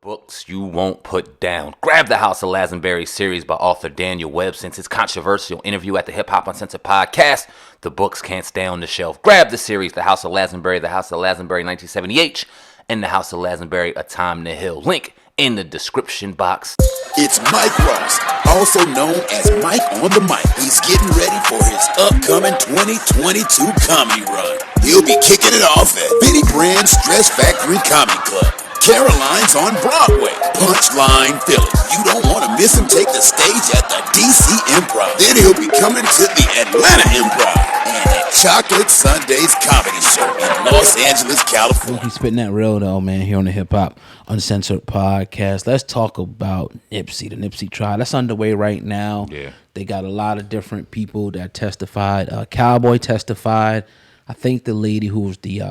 Books you won't put down. Grab the House of Lazenberry series by author Daniel Webb. Since his controversial interview at the HHU Uncensored Podcast, the books can't stay on the shelf. Grab the series, The House of Lazenberry, The House of Lazenberry 1970H, and The House of Lazenberry, A Time to Heal. Link in the description box. It's Mike Ross, also known as Mike on the Mic. He's getting ready for his upcoming 2022 comedy run. He'll be kicking it off at Benny Brand's Stress Factory Comedy Club. Caroline's on Broadway, Punchline Philly. You don't want to miss him take the stage at the DC Improv. Then he'll be coming to the Atlanta Improv and at Chocolate Sundays Comedy Show in Los Angeles, California. He's spitting that real though, man, here on the HHU Uncensored Podcast. Let's talk about Nipsey, the Nipsey trial. That's underway right now. Yeah. They got a lot of different people that testified. Cowboy testified. I think the lady who was the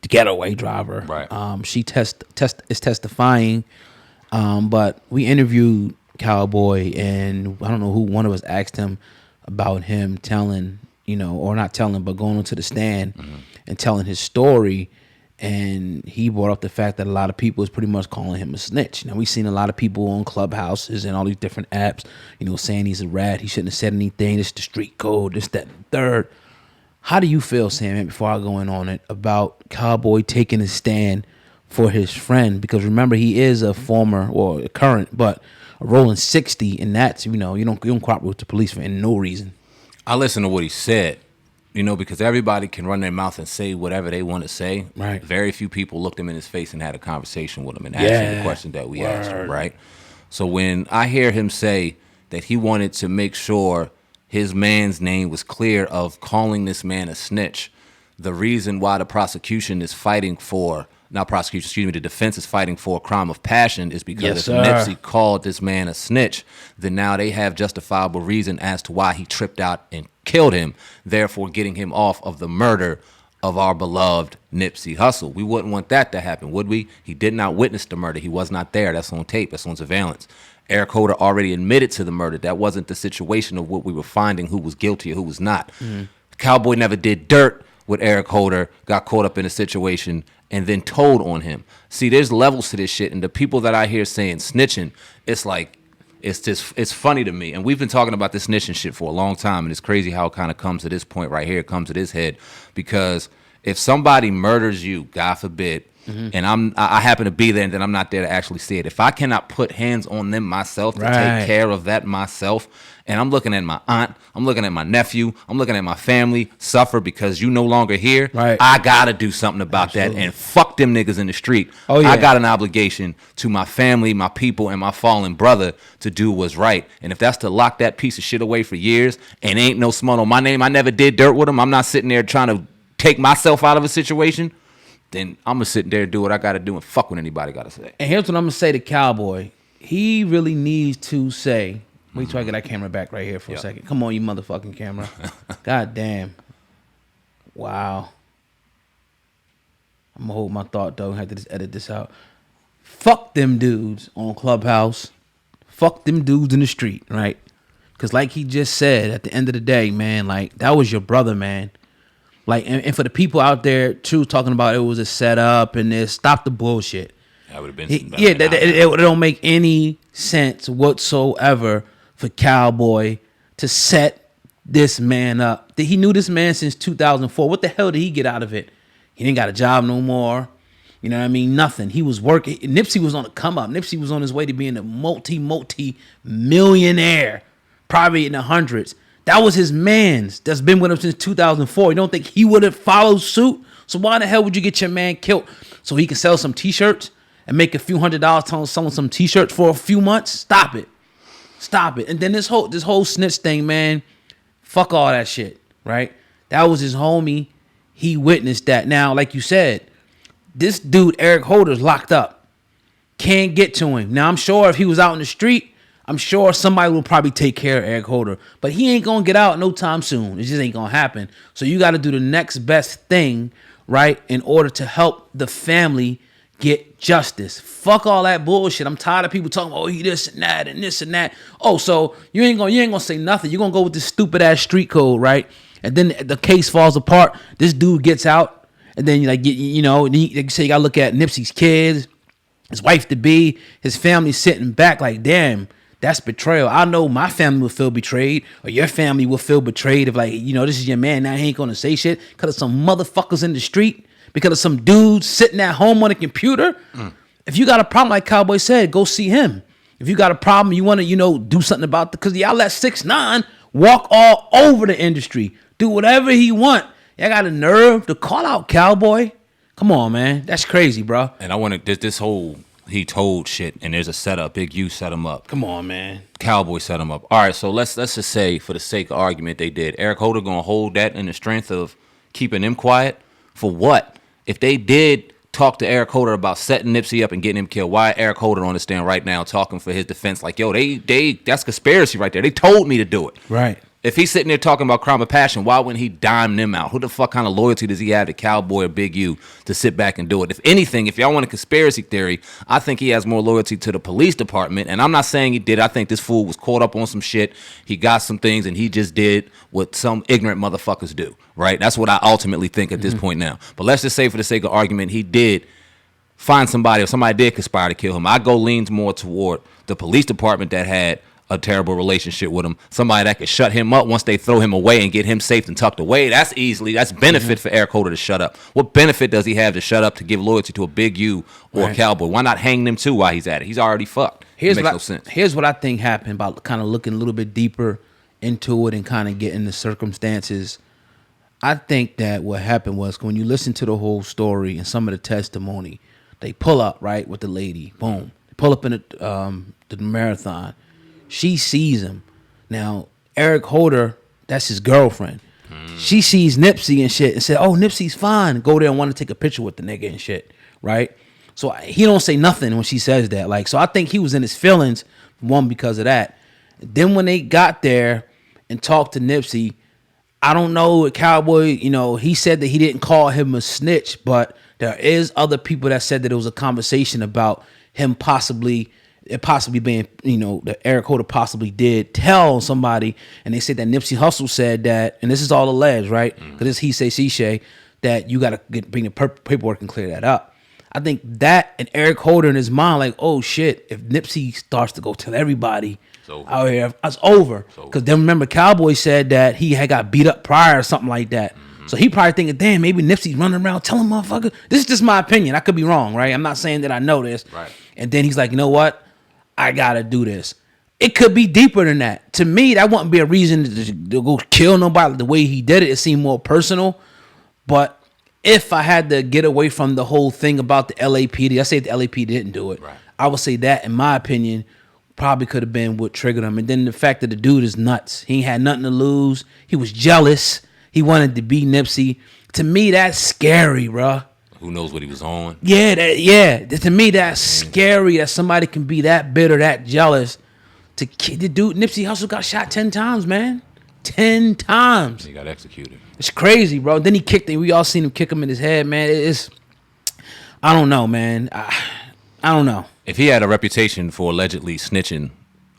getaway driver, right? She is testifying, but we interviewed Cowboy, and I don't know who one of us asked him about him telling, or not telling, but going onto the stand and telling his story, and he brought up the fact that a lot of people is pretty much calling him a snitch. Now we've seen a lot of people on Clubhouses and all these different apps, saying he's a rat, he shouldn't have said anything, this is the street code, this, that, and third. How do you feel, Sam, before I go in on it, about Cowboy taking a stand for his friend? Because remember, he is a former, or a current, but a rolling 60, and that's, you don't cooperate with the police for no reason. I listened to what he said, because everybody can run their mouth and say whatever they want to say. Right. Very few people looked him in his face and had a conversation with him and asked him the question that we asked him, right? So when I hear him say that he wanted to make sure his man's name was clear of calling this man a snitch, the reason why the prosecution is fighting for, the defense is fighting for a crime of passion is because if Nipsey called this man a snitch, then now they have justifiable reason as to why he tripped out and killed him, therefore getting him off of the murder of our beloved Nipsey Hussle. We wouldn't want that to happen, would we? He did not witness the murder. He was not there. That's on tape. That's on surveillance. Eric Holder already admitted to the murder. That wasn't the situation of what we were finding, who was guilty or who was not. Cowboy never did dirt with Eric Holder, got caught up in a situation, and then told on him. See, there's levels to this shit, and the people that I hear saying snitching, it's like, it's funny to me. And we've been talking about this snitching shit for a long time, and it's crazy how it kind of comes to this point right here, it comes to this head, because if somebody murders you, God forbid, and I happen to be there and then I'm not there to actually see it. If I cannot put hands on them myself to take care of that myself, and I'm looking at my aunt, I'm looking at my nephew, I'm looking at my family suffer because you no longer here, I gotta do something about that, and fuck them niggas in the street. I got an obligation to my family, my people, and my fallen brother to do what's right. And if that's to lock that piece of shit away for years and ain't no smut on my name, I never did dirt with him, I'm not sitting there trying to take myself out of a situation, then I'm going to sit there and do what I got to do and fuck what anybody got to say. And here's what I'm going to say to Cowboy. He really needs to say, wait till I get that camera back right here for a second. Come on, you motherfucking camera. God damn. Wow. I'm going to hold my thought, though. I have to just edit this out. Fuck them dudes on Clubhouse. Fuck them dudes in the street, right? Because like he just said, at the end of the day, man, like, that was your brother, man. Like, and for the people out there, too, talking about it was a setup and this, stop the bullshit. That would have been it don't make any sense whatsoever for Cowboy to set this man up. He knew this man since 2004. What the hell did he get out of it? He didn't got a job no more. You know what I mean? Nothing. He was working. Nipsey was on the come up. Nipsey was on his way to being a multi-millionaire, probably in the hundreds. That was his man's that's been with him since 2004. You don't think he would have followed suit? So why the hell would you get your man killed? So he can sell some T-shirts and make a few $100s selling some T-shirts for a few months? Stop it. Stop it. And then this whole snitch thing, man, fuck all that shit, right? That was his homie. He witnessed that. Now, like you said, this dude, Eric Holder's locked up. Can't get to him. Now, I'm sure if he was out in the street, I'm sure somebody will probably take care of Eric Holder, but he ain't going to get out no time soon. It just ain't going to happen. So you got to do the next best thing, right, in order to help the family get justice. Fuck all that bullshit. I'm tired of people talking, oh, he this and that and this and that. Oh, so you ain't gonna say nothing. You're going to go with this stupid-ass street code, right? And then the case falls apart. This dude gets out, and then, like, you know, like you say, you got to look at Nipsey's kids. his wife to be, his family sitting back like, damn, that's betrayal. I know my family will feel betrayed, or your family will feel betrayed if, like, you know, this is your man, now he ain't gonna say shit because of some motherfuckers in the street, because of some dudes sitting at home on a computer. If you got a problem, like Cowboy said, go see him. If you got a problem, you want to, you know, do something about it, because y'all let 6ix9ine walk all over the industry, do whatever he want. Y'all got a nerve to call out Cowboy? Come on, man. That's crazy, bro. And I want to, this whole he told shit, and there's a setup. Big U set him up. Come on, man. Cowboy set him up. All right, so let's just say, for the sake of argument, they did. Eric Holder going to hold that in the strength of keeping them quiet? For what? If they did talk to Eric Holder about setting Nipsey up and getting him killed, why Eric Holder on the stand right now talking for his defense like, yo, they that's conspiracy right there. They told me to do it. Right. If he's sitting there talking about crime of passion, why wouldn't he dime them out? Who the fuck kind of loyalty does he have to Cowboy or Big U to sit back and do it? If anything, if y'all want a conspiracy theory, I think he has more loyalty to the police department. And I'm not saying he did. I think this fool was caught up on some shit. He got some things and he just did what some ignorant motherfuckers do, right? That's what I ultimately think at this point now. But let's just say, for the sake of argument, he did find somebody, or somebody did conspire to kill him. I go leans more toward the police department that had a terrible relationship with him. Somebody that could shut him up once they throw him away and get him safe and tucked away. That's benefit for Eric Holder to shut up. What benefit does he have to shut up to give loyalty to a Big U or a Cowboy? Why not hang them too while he's at it? He's already fucked. It makes no sense. Here's what I think happened, about kind of looking a little bit deeper into it and kind of getting the circumstances. I think that what happened was, when you listen to the whole story and some of the testimony, they pull up, right, with the lady. Boom. They pull up in the marathon. She sees him. Now, Eric Holder, that's his girlfriend. She sees Nipsey and shit and said, oh, Nipsey's fine. Go there and want to take a picture with the nigga and shit, right? So he don't say nothing when she says that. Like, so I think he was in his feelings, one, because of that. Then when they got there and talked to Nipsey, I don't know, Cowboy, you know, he said that he didn't call him a snitch, but there is other people that said that it was a conversation about him possibly being, you know, that Eric Holder possibly did tell somebody, and they said that Nipsey Hussle said that, and this is all alleged, right? Because it's he say, she say, that you got to bring the paperwork and clear that up. I think that, and Eric Holder in his mind, like, oh shit, if Nipsey starts to go tell everybody out here, it's over. Because then remember, Cowboy said that he had got beat up prior or something like that. So he probably thinking, damn, maybe Nipsey's running around telling motherfuckers. This is just my opinion. I could be wrong, right? I'm not saying that I know this. Right. And then he's like, you know what? I gotta do this. It could be deeper than that. To me, that wouldn't be a reason to go kill nobody. The way he did it, it seemed more personal. But if I had to get away from the whole thing about the LAPD, I say the LAPD didn't do it. Right. I would say that, in my opinion, probably could have been what triggered him. And then the fact that the dude is nuts. He had nothing to lose. He was jealous. He wanted to be Nipsey. To me, that's scary, bruh. Who knows what he was on? Yeah. To me, that's scary that somebody can be that bitter, that jealous. The dude, Nipsey Hussle, got shot 10 times, man. 10 times. He got executed. It's crazy, bro. Then he kicked him. We all seen him kick him in his head, man. I don't know, man. I don't know. If he had a reputation for allegedly snitching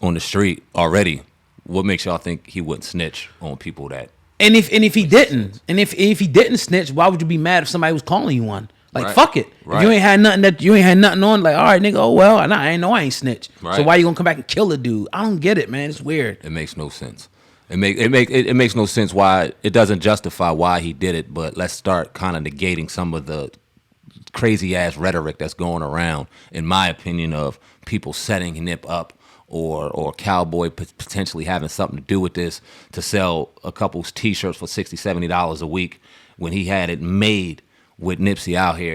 on the street already, what makes y'all think he wouldn't snitch on people that? And if he didn't, if he didn't snitch, why would you be mad if somebody was calling you one? Like, right. Fuck it. Right. If you ain't had nothing on, like, all right, nigga, oh well, I ain't snitch. Right. So why you gonna come back and kill a dude? I don't get it, man. It's weird. It makes no sense. It makes no sense why it doesn't justify why he did it. But let's start kind of negating some of the crazy ass rhetoric that's going around, in my opinion, of people setting Nip up or Cowboy potentially having something to do with this to sell a couple's T-shirts for $60, $70 a week when he had it made with Nipsey out here.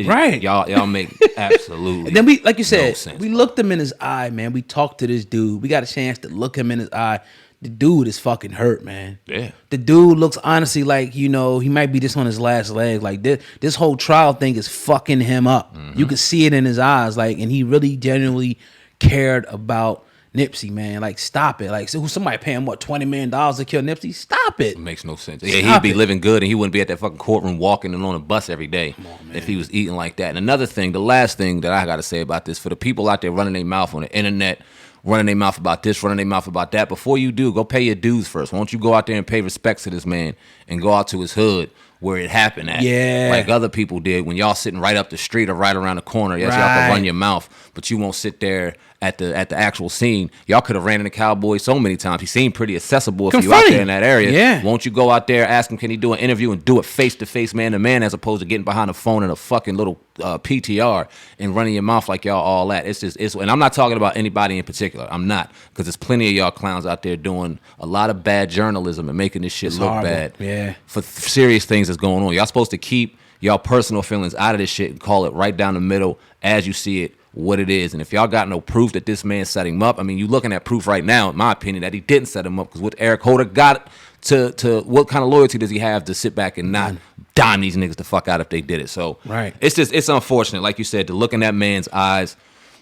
Right. Y'all make absolutely. And then we, like you said, no sense. We looked him in his eye, man. We talked to this dude. We got a chance to look him in his eye. The dude is fucking hurt, man. Yeah. The dude looks honestly like, you know, he might be just on his last leg. Like this whole trial thing is fucking him up. Mm-hmm. You can see it in his eyes, like, and he really genuinely cared about Nipsey, man. Like, stop it. Like, so somebody paying what, $20 million to kill Nipsey? Stop it. It makes no sense. Yeah, he'd be living good and he wouldn't be at that fucking courtroom walking and on a bus every day if he was eating like that. And another thing, the last thing that I got to say about this, for the people out there running their mouth on the internet, running their mouth about this, running their mouth about that, before you do, go pay your dues first. Why don't you go out there and pay respects to this man and go out to his hood where it happened at. Yeah. Like other people did when y'all sitting right up the street or right around the corner. Yes, y'all can run your mouth, but you won't sit there at the actual scene. Y'all could have ran into Cowboy so many times. He seemed pretty accessible if you out there in that area. Yeah. Won't you go out there, ask him, can he do an interview and do it face to face, man to man, as opposed to getting behind the phone in a fucking little PTR and running your mouth like y'all all that. And I'm not talking about anybody in particular. I'm not, because there's plenty of y'all clowns out there doing a lot of bad journalism and making this shit look bad. Yeah. For serious things that's going on. Y'all supposed to keep y'all personal feelings out of this shit and call it right down the middle as you see it, what it is. And if y'all got no proof that this man set him up, I mean, you looking at proof right now, in my opinion, that he didn't set him up, because what Eric Holder got to what kind of loyalty does he have to sit back and not dime these niggas the fuck out if they did it? So it's unfortunate, like you said, to look in that man's eyes,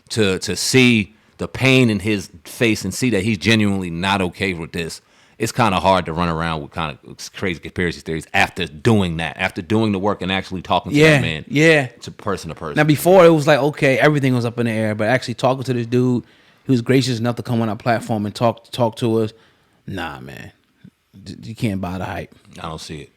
to see the pain in his face and see that he's genuinely not okay with this. It's kind of hard to run around with kind of crazy conspiracy theories after doing that, after doing the work and actually talking to that man, to person to person. Now, before it was like, okay, everything was up in the air, but actually talking to this dude, he was gracious enough to come on our platform and talk to us. Nah, man, you can't buy the hype. I don't see it.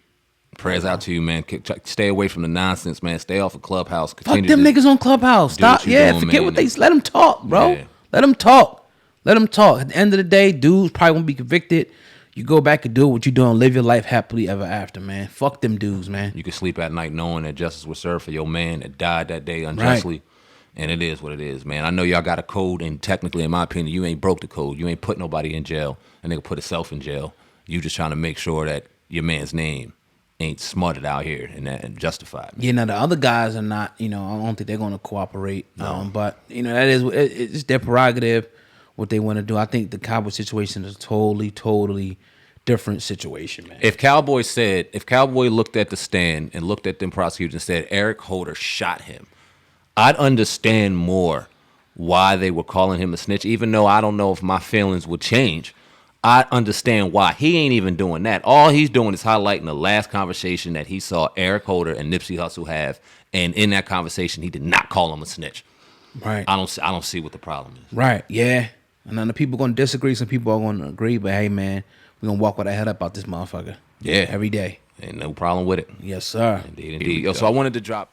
Prayers out to you, man. Stay away from the nonsense, man. Stay off of Clubhouse. Fuck them niggas on Clubhouse. Stop. Forget man. what they. Let them talk, bro. Yeah. Let them talk. Let them talk. At the end of the day, dudes probably won't be convicted. You go back and do what you doing, live your life happily ever after, man. Fuck them dudes, man. You can sleep at night knowing that justice was served for your man that died that day unjustly. Right. And it is what it is, man. I know y'all got a code, and technically, in my opinion, you ain't broke the code. You ain't put nobody in jail. A nigga put himself in jail. You just trying to make sure that your man's name ain't smarted out here and justified. Man. Yeah, now the other guys are not, I don't think they're going to cooperate. No. But, that is, it's their prerogative, what they want to do. I think the Cowboy situation is a totally different situation, man. If Cowboy looked at the stand and looked at them prosecutors and said Eric Holder shot him, I'd understand more why they were calling him a snitch, even though I don't know if my feelings would change. I understand why. He ain't even doing that. All he's doing is highlighting the last conversation that he saw Eric Holder and Nipsey Hussle have, and in that conversation, he did not call him a snitch. Right. I don't see what the problem is. Right. Yeah. And then the people are going to disagree. Some people are going to agree. But hey, man, we're going to walk with our head up out this motherfucker. Yeah. Every day. Ain't no problem with it. Yes, sir. Indeed. So I wanted to drop